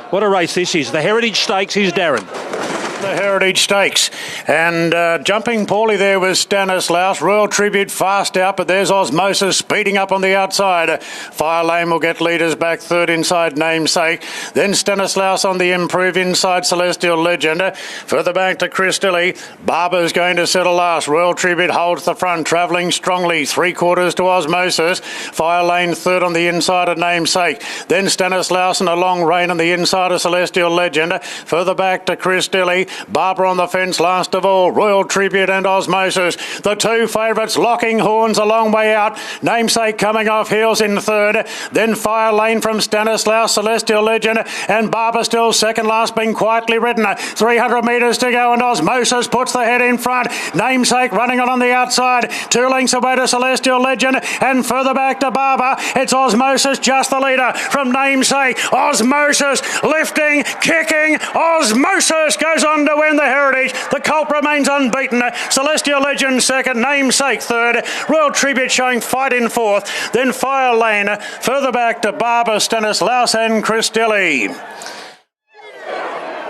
What a race this is. The Heritage Stakes is Darren. The Heritage Stakes, and jumping poorly there was Stanislaus. Royal Tribute fast out, but there's Ozzmosis speeding up on the outside. Fire Lane will get leaders back, third inside Namesake, then Stanislaus on the improve inside Celestial Legend. Further back to Chris Dilly. Barber's going to settle last. Royal Tribute holds the front, travelling strongly, 3/4 to Ozzmosis. Fire Lane third on the inside of Namesake, then Stanislaus and a long rein on the inside of Celestial Legend. Further back to Chris Dilly. Barber on the fence last of all. Royal Tribute and Ozzmosis. The two favourites locking horns a long way out. Namesake coming off heels in third. Then Fire Lane from Stanislaus, Celestial Legend, and Barber still second last, being quietly ridden. 300 metres to go, and Ozzmosis puts the head in front. Namesake running on the outside. 2 lengths away to Celestial Legend, and further back to Barber. It's Ozzmosis just the leader from Namesake. Ozzmosis lifting, kicking. Ozzmosis goes on to win the Heritage. The colt remains unbeaten. Celestial Legend second, Namesake third, Royal Tribute showing fight in fourth, then Fire Lane further back to Barber, Stanislaus and Chris Dilly.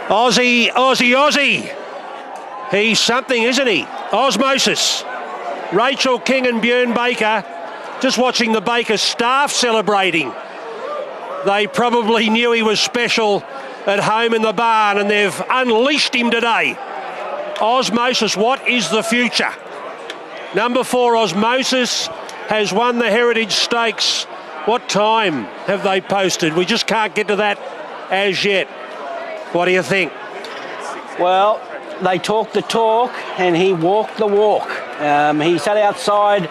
Aussie. He's something, isn't he? Ozzmosis. Rachel King and Bjorn Baker. Just watching the Baker staff celebrating. They probably knew he was special at home in the barn, and they've unleashed him today. Ozzmosis, what is the future? Number 4, Ozzmosis, has won the Heritage Stakes. What time have they posted? We just can't get to that as yet. What do you think? Well, they talked the talk and he walked the walk. He sat outside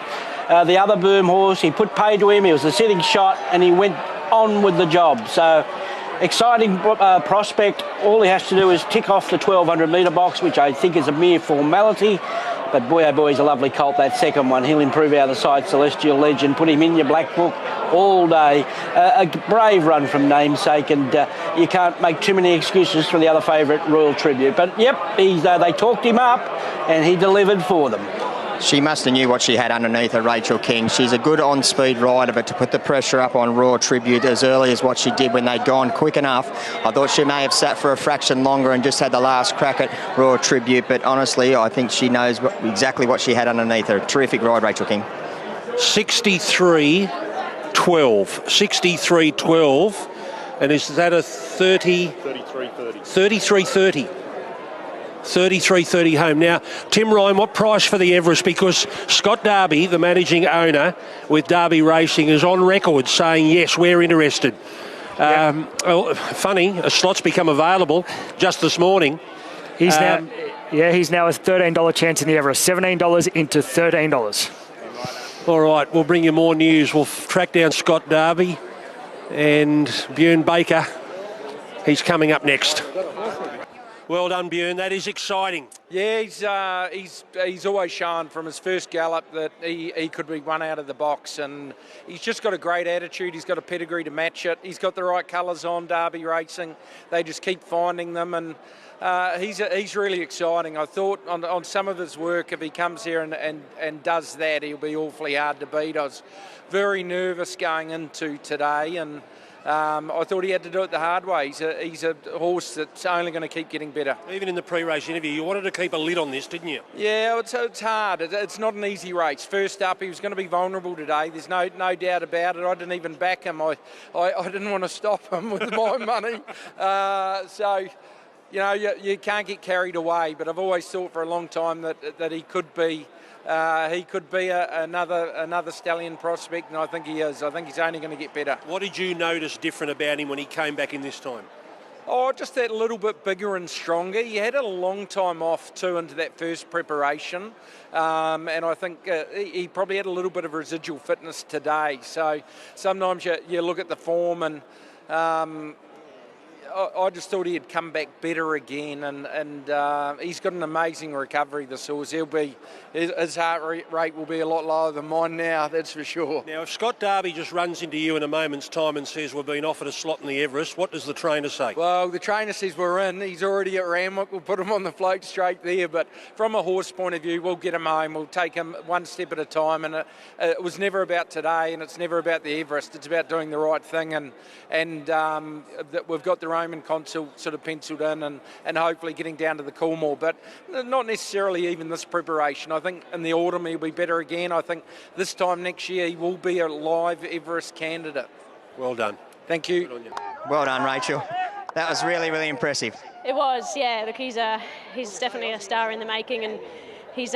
the other boom horse. He put pay to him. He was a sitting shot and he went on with the job. So exciting prospect. All he has to do is tick off the 1200 metre box, which I think is a mere formality. But boy, oh boy, he's a lovely colt, that second one. He'll improve out of sight, Celestial Legend. Put him in your black book all day. A brave run from Namesake, and you can't make too many excuses for the other favourite, Royal Tribute. But yep, they talked him up and he delivered for them. She must have knew what she had underneath her, Rachel King. She's a good on-speed rider, but to put the pressure up on Royal Tribute as early as what she did when they'd gone quick enough, I thought she may have sat for a fraction longer and just had the last crack at Royal Tribute. But honestly, I think she knows exactly what she had underneath her. Terrific ride, Rachel King. 63-12. 63-12. And is that a 30? 33-30. 33-30. 33.30 home. Now, Tim Ryan, what price for the Everest? Because Scott Darby, the managing owner with Derby Racing, is on record saying, yes, we're interested. Well, funny, a slot's become available just this morning. He's now a $13 chance in the Everest. $17 into $13. All right, we'll bring you more news. We'll track down Scott Darby and Bjorn Baker. He's coming up next. Well done, Bjorn. That is exciting. Yeah, he's always shown from his first gallop that he could be one out of the box, and he's just got a great attitude. He's got a pedigree to match it. He's got the right colours on, Derby Racing. They just keep finding them, and he's really exciting. I thought on some of his work, if he comes here and does that, he'll be awfully hard to beat. I was very nervous going into today, and I thought he had to do it the hard way. He's a horse that's only going to keep getting better. Even in the pre-race interview, you wanted to keep a lid on this, didn't you? Yeah, it's hard. It's not an easy race. First up, he was going to be vulnerable today. There's no doubt about it. I didn't even back him. I didn't want to stop him with my money. So, you know, you can't get carried away. But I've always thought for a long time that he could be. He could be another stallion prospect, and I think he is. I think he's only going to get better. What did you notice different about him when he came back in this time? Oh, just that little bit bigger and stronger. He had a long time off too into that first preparation, and I think he probably had a little bit of residual fitness today. So sometimes you look at the form and I just thought he'd come back better again, and he's got an amazing recovery, this horse. His heart rate will be a lot lower than mine now, that's for sure. Now, if Scott Darby just runs into you in a moment's time and says we've been offered a slot in the Everest, what does the trainer say? Well, the trainer says we're in. He's already at Ramwick. We'll put him on the float straight there, but from a horse point of view, we'll get him home. We'll take him one step at a time, and it was never about today, and it's never about the Everest. It's about doing the right thing, and that we've got the Roman Consul sort of penciled in and hopefully getting down to the Coolmore. But not necessarily even this preparation. I think in the autumn he'll be better again. I think this time next year he will be a live Everest candidate. Well done. Thank you. Well done, Rachel. That was really, really impressive. It was, yeah. Look, he's definitely a star in the making, and he's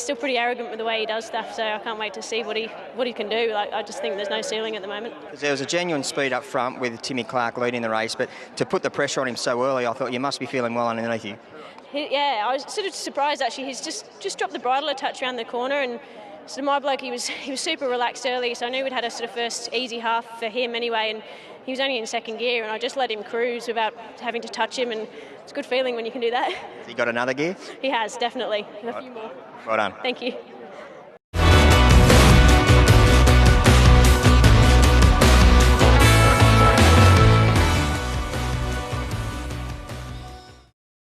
still pretty arrogant with the way he does stuff. So I can't wait to see what he can do. Like, I just think there's no ceiling at the moment. There was a genuine speed up front with Timmy Clark leading the race, but to put the pressure on him so early, I thought you must be feeling well underneath you. Yeah, I was sort of surprised actually. He's just dropped the bridle a touch around the corner, and so my bloke, he was super relaxed early. So I knew we'd had a sort of first easy half for him anyway, and he was only in second gear, and I just let him cruise without having to touch him, and it's a good feeling when you can do that. Has he got another gear? He has, definitely, and a few more. Well done. Thank you.